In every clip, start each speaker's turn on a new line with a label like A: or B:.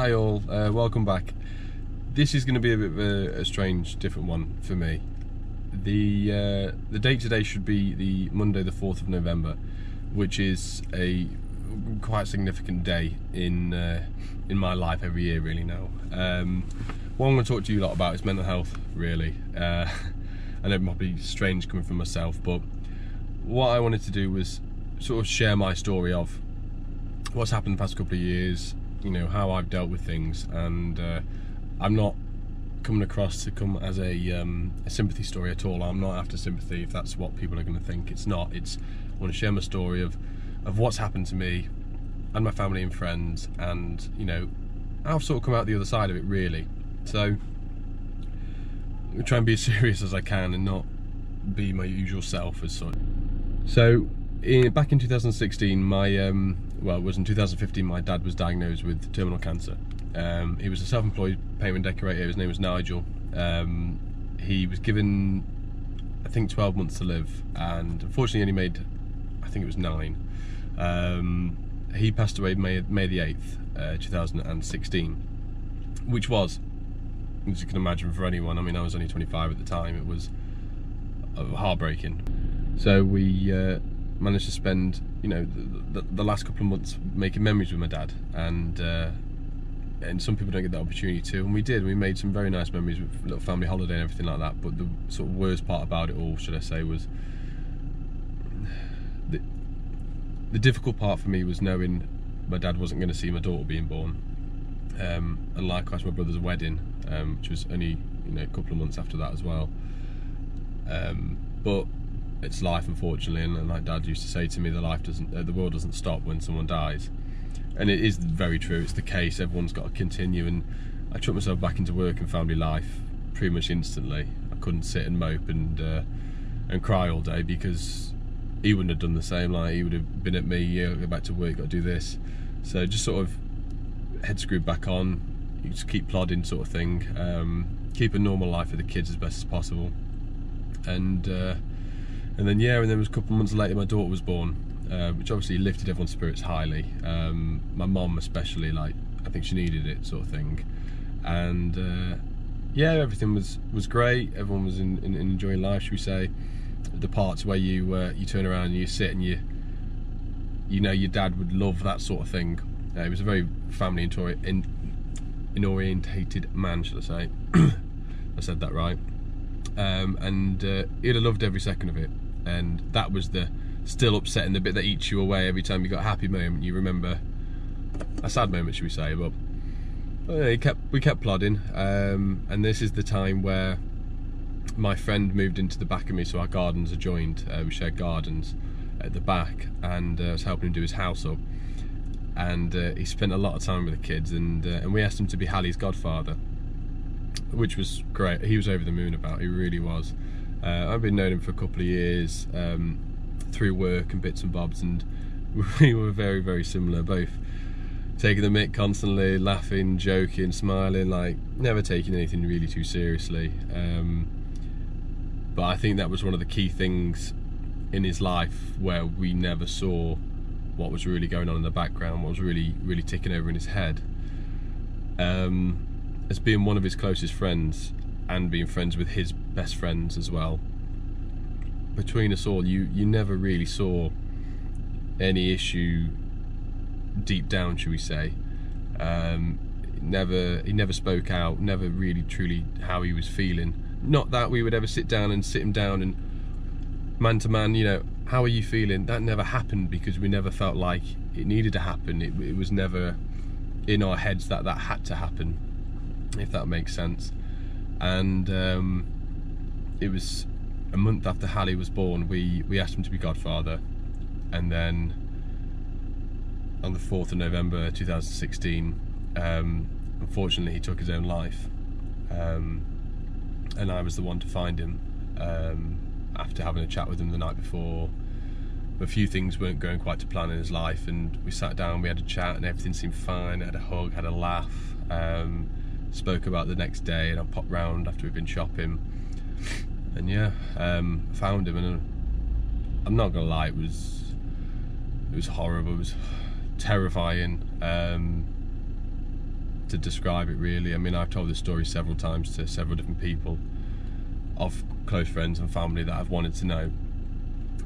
A: Hi all, welcome back. This is going to be a bit of a strange, different one for me. The date today should be the Monday the 4th of November, which is a quite significant day in my life every year really now. What I'm going to talk to you a lot about is mental health really. I know it might be strange coming from myself, but what I wanted to do was sort of share my story of what's happened the past couple of years, you know, how I've dealt with things, and I'm not coming across to come as a sympathy story at all. I'm not after sympathy if that's what people are going to think. It's not. I want to share my story of what's happened to me and my family and friends, and you know, I've sort of come out the other side of it really. So I try and be as serious as I can and not be my usual self as such. So back in 2016, well, it was in 2015, my dad was diagnosed with terminal cancer. He was a self-employed pavement decorator. His name was Nigel. He was given, I think, 12 months to live, and unfortunately only made, I think it was 9. He passed away May the 8th, 2016, which was, as you can imagine, for anyone, I mean, I was only 25 at the time, it was heartbreaking. So we managed to spend, you know, the last couple of months making memories with my dad, and some people don't get that opportunity to, and we did. We made some very nice memories with a little family holiday and everything like that. But the sort of worst part about it all, should I say, was the difficult part for me was knowing my dad wasn't going to see my daughter being born, and likewise my brother's wedding, which was only, you know, a couple of months after that as well. But it's life, unfortunately, and like Dad used to say to me, the world doesn't stop when someone dies, and it is very true. It's the case. Everyone's got to continue, and I took myself back into work and family life pretty much instantly. I couldn't sit and mope and cry all day, because he wouldn't have done the same. Like, he would have been at me, yeah, go back to work, got to do this. So just sort of head screwed back on, you just keep plodding sort of thing, keep a normal life for the kids as best as possible, and then there was a couple of months later my daughter was born, which obviously lifted everyone's spirits highly. My mum especially, like, I think she needed it, sort of thing. And yeah, everything was great. Everyone was enjoying life, should we say. The parts where you turn around and you sit and you know your dad would love that sort of thing. He was a very family orientated man, should I say. I said that right. And he'd have loved every second of it, and that was the still upsetting, the bit that eats you away every time you got a happy moment. You remember a sad moment, should we say, but we kept plodding, and this is the time where my friend moved into the back of me, so our gardens are joined. We shared gardens at the back, and I was helping him do his house up, and he spent a lot of time with the kids, and we asked him to be Hallie's godfather, which was great. He was over the moon about it, he really was. I've been knowing him for a couple of years through work and bits and bobs, and we were very, very similar, both taking the mick constantly, laughing, joking, smiling, like never taking anything really too seriously. But I think that was one of the key things in his life, where we never saw what was really going on in the background, what was really, really ticking over in his head. As being one of his closest friends, and being friends with his best friends as well, between us all, you never really saw any issue deep down, should we say. He never spoke out, never really truly how he was feeling. Not that we would ever sit him down and man to man, you know, how are you feeling? That never happened, because we never felt like it needed to happen. It was never in our heads that had to happen, if that makes sense. And it was a month after Hallie was born, we asked him to be godfather, and then on the 4th of November 2016, unfortunately he took his own life, and I was the one to find him after having a chat with him the night before. A few things weren't going quite to plan in his life, and we sat down, we had a chat, and everything seemed fine. I had a hug, had a laugh, spoke about the next day, and I popped round after we'd been shopping, and yeah, found him, and I'm not gonna lie, it was horrible, it was terrifying. to describe it really. I mean, I've told this story several times to several different people of close friends and family that I've wanted to know,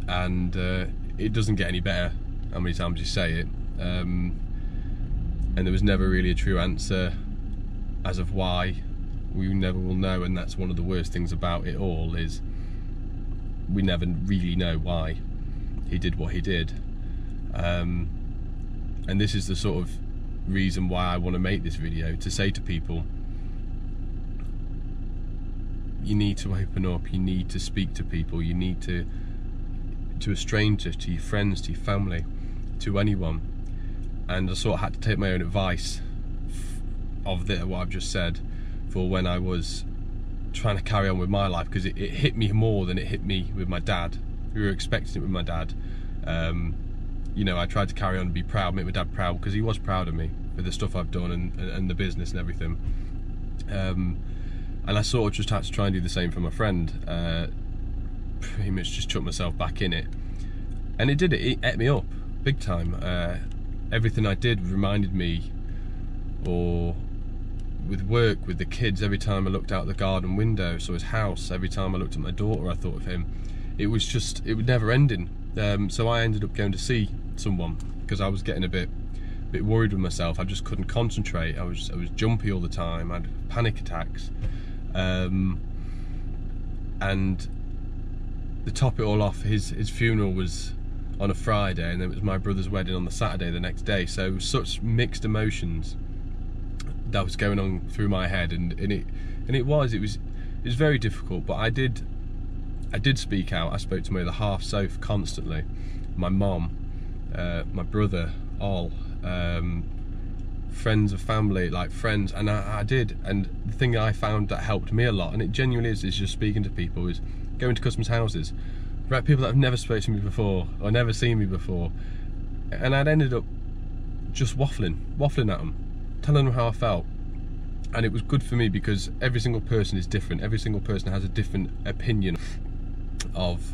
A: and it doesn't get any better how many times you say it, and there was never really a true answer as of why. We never will know, and that's one of the worst things about it all, is we never really know why he did what he did. And this is the sort of reason why I want to make this video, to say to people, you need to open up, you need to speak to people, you need to a stranger, to your friends, to your family, to anyone. And I sort of had to take my own advice of what I've just said for when I was trying to carry on with my life, because it hit me more than it hit me with my dad. We were expecting it with my dad. You know, I tried to carry on and be proud, make my dad proud, because he was proud of me for the stuff I've done and the business and everything. And I sort of just had to try and do the same for my friend. Pretty much just chuck myself back in it, and it ate me up big time. Everything I did reminded me, or with work, with the kids, every time I looked out the garden window, saw his house, every time I looked at my daughter I thought of him. It was never ending. So I ended up going to see someone, because I was getting a bit worried with myself. I just couldn't concentrate. I was jumpy all the time. I had panic attacks, and to top it all off, his funeral was on a Friday, and then it was my brother's wedding on the Saturday the next day. So such mixed emotions that was going on through my head, and it was very difficult. But I did speak out. I spoke to my other half, Soph, constantly, my mom, my brother, all friends of family, like friends, and I did. And the thing I found that helped me a lot, and it genuinely is just speaking to people, is going to customers' houses, right? People that have never spoken to me before or never seen me before, and I'd ended up just waffling at them, telling them how I felt. And it was good for me, because every single person is different. Every single person has a different opinion of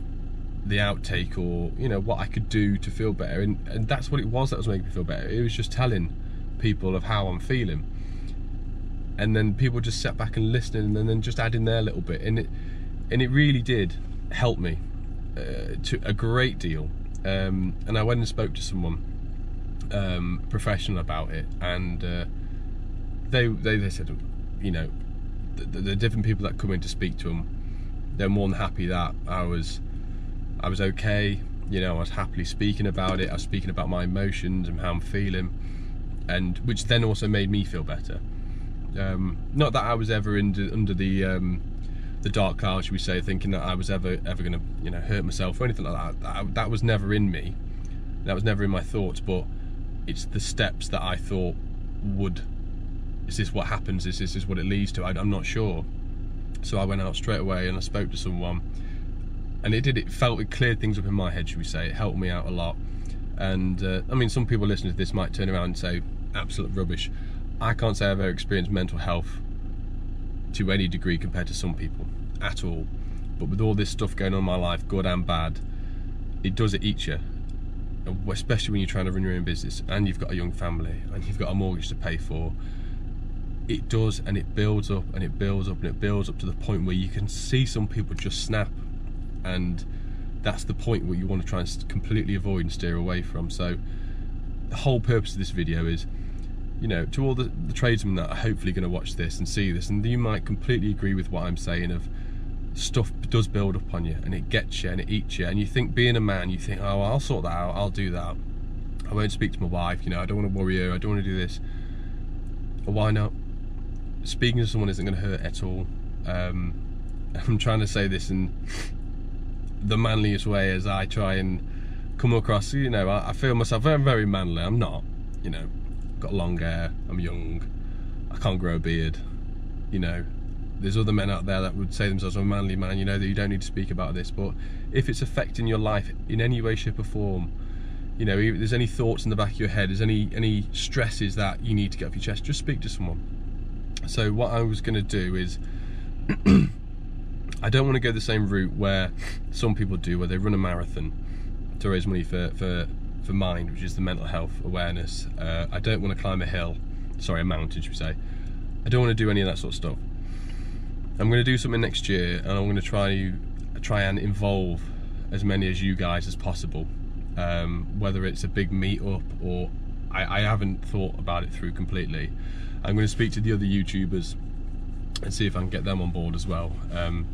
A: the outtake, or you know, what I could do to feel better, and that's what it was that was making me feel better. It was just telling people of how I'm feeling, and then people just sat back and listening, and then just adding their little bit, and it really did help me to a great deal. And I went and spoke to someone professional about it, and they said, you know, the different people that come in to speak to them, they're more than happy that I was okay. You know, I was happily speaking about it. I was speaking about my emotions and how I'm feeling, and which then also made me feel better. Not that I was ever under the dark cloud, should we say, thinking that I was ever going to, you know, hurt myself or anything like that. That was never in me. That was never in my thoughts. But it's the steps that I thought would. Is this what happens? Is this what it leads to? I'm not sure. So I went out straight away and I spoke to someone, and it cleared things up in my head, should we say. It helped me out a lot. And I mean, some people listening to this might turn around and say, absolute rubbish. I can't say I've ever experienced mental health to any degree compared to some people at all. But with all this stuff going on in my life, good and bad, it eats you. Especially when you're trying to run your own business, and you've got a young family, and you've got a mortgage to pay for. It does, and it builds up, and it builds up, and it builds up to the point where you can see some people just snap, and that's the point where you want to try and completely avoid and steer away from. So the whole purpose of this video is, you know, to all the tradesmen that are hopefully going to watch this and see this, and you might completely agree with what I'm saying, of stuff does build up on you, and it gets you, and it eats you, and you think, being a man, you think, oh, I'll sort that out, I'll do that, I won't speak to my wife, you know, I don't want to worry her, I don't want to do this. But why not? Speaking to someone isn't going to hurt at all. I'm trying to say this in the manliest way as I try and come across. You know, I feel myself very, very manly. I'm not, you know, got long hair, I'm young, I can't grow a beard. You know, there's other men out there that would say themselves, I'm a manly man, you know, that you don't need to speak about this. But if it's affecting your life in any way, shape or form, you know, if there's any thoughts in the back of your head, there's any stresses that you need to get off your chest, just speak to someone. So what I was going to do is, I don't want to go the same route where some people do, where they run a marathon to raise money for Mind, which is the mental health awareness. I don't want to climb a hill sorry, a mountain, should we say. I don't want to do any of that sort of stuff. I'm going to do something next year, and I'm going to try and involve as many as you guys as possible. Whether it's a big meet-up or I haven't thought about it through completely. I'm going to speak to the other YouTubers and see if I can get them on board as well,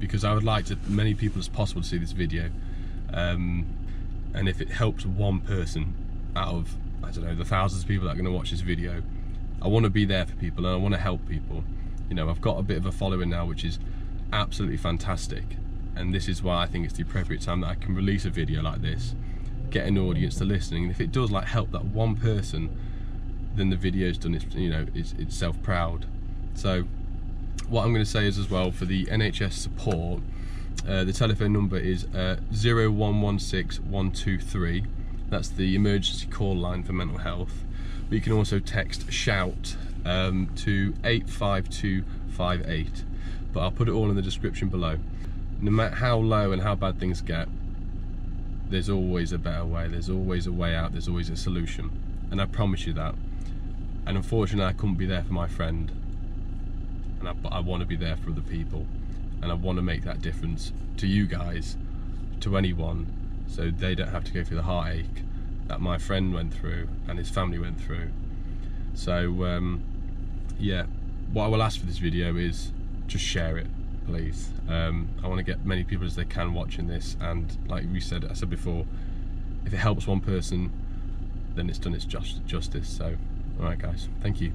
A: because I would like to many people as possible to see this video, and if it helps one person out of, I don't know, the thousands of people that are going to watch this video, I want to be there for people and I want to help people. You know, I've got a bit of a following now, which is absolutely fantastic, and this is why I think it's the appropriate time that I can release a video like this, get an audience to listening, and if it does like help that one person, then the video's done its, you know, it's self-proud. So what I'm going to say is as well, for the NHS support, the telephone number is 0116 123. That's the emergency call line for mental health. But you can also text SHOUT to 85258. But I'll put it all in the description below. No matter how low and how bad things get, there's always a better way. There's always a way out. There's always a solution, and I promise you that. And unfortunately, I couldn't be there for my friend, but I want to be there for other people, and I want to make that difference to you guys, to anyone, so they don't have to go through the heartache that my friend went through and his family went through. So yeah, what I will ask for this video is just share it, please. I want to get many people as they can watching this, and like I said before, if it helps one person, then it's done its justice. So alright guys, thank you.